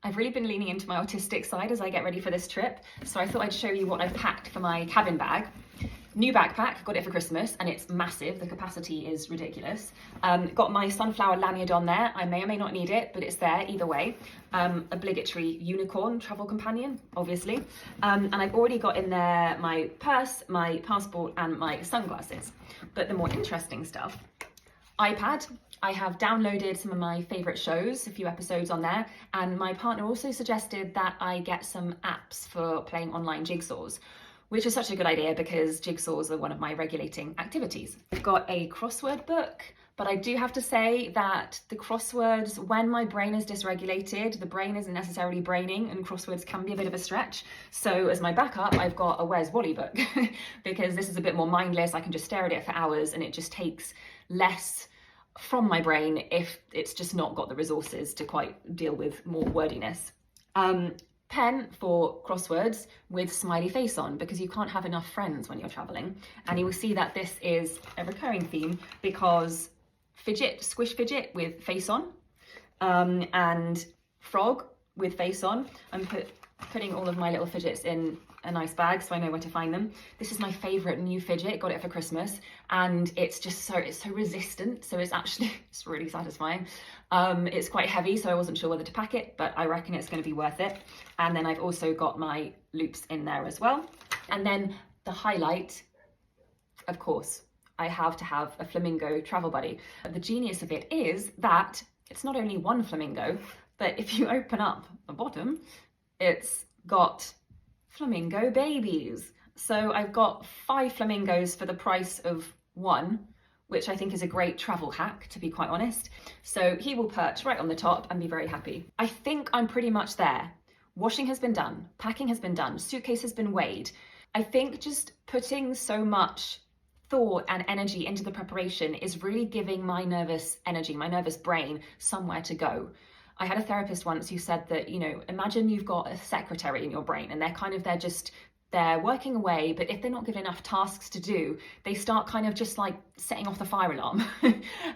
I've really been leaning into my autistic side as I get ready for this trip, so I thought I'd show you what I've packed for my cabin bag. New backpack, got it for Christmas, and it's massive. The capacity is ridiculous. Got my sunflower lanyard on there. I may or may not need it, but it's there either way. Obligatory unicorn travel companion, obviously. And I've already got in there my purse, my passport, and my sunglasses. But the more interesting stuff, iPad. I have downloaded some of my favourite shows, a few episodes on there, and my partner also suggested that I get some apps for playing online jigsaws, which is such a good idea because jigsaws are one of my regulating activities. I've got a crossword book, but I do have to say that the crosswords, when my brain is dysregulated, the brain isn't necessarily braining and crosswords can be a bit of a stretch. So as my backup, I've got a Where's Wally book because this is a bit more mindless. I can just stare at it for hours and it just takes less from my brain if it's just not got the resources to quite deal with more wordiness. Pen for crosswords with smiley face on because you can't have enough friends when you're traveling. And you will see that this is a recurring theme because fidget, squish fidget with face on, and frog with face on. I'm putting all of my little fidgets in a nice bag so I know where to find them. This is my favorite new fidget, got it for Christmas, and it's so resistant, so it's really satisfying. It's quite heavy, so I wasn't sure whether to pack it, but I reckon it's going to be worth it. And then I've also got my loops in there as well. And then the highlight, of course, I have to have a flamingo travel buddy. The genius of it is that it's not only one flamingo, but if you open up the bottom, it's got flamingo babies. So I've got 5 flamingos for the price of 1, which I think is a great travel hack, to be quite honest. So he will perch right on the top and be very happy. I think I'm pretty much there. Washing has been done, packing has been done, suitcase has been weighed. I think just putting so much thought and energy into the preparation is really giving my nervous energy, my nervous brain, somewhere to go. I had a therapist once who said that, imagine you've got a secretary in your brain and they're working away, but if they're not given enough tasks to do, they start kind of just like setting off the fire alarm.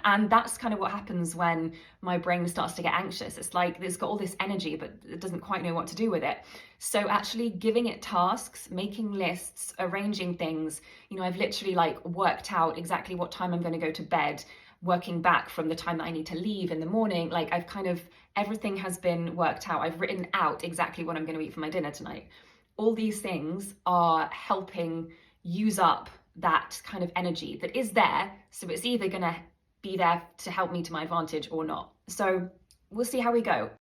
And that's kind of what happens when my brain starts to get anxious. It's like it's got all this energy, but it doesn't quite know what to do with it. So actually giving it tasks, making lists, arranging things, I've literally worked out exactly what time I'm going to go to bed, working back from the time that I need to leave in the morning. Everything has been worked out. I've written out exactly what I'm going to eat for my dinner tonight. All these things are helping use up that kind of energy that is there. So it's either going to be there to help me to my advantage or not. So we'll see how we go.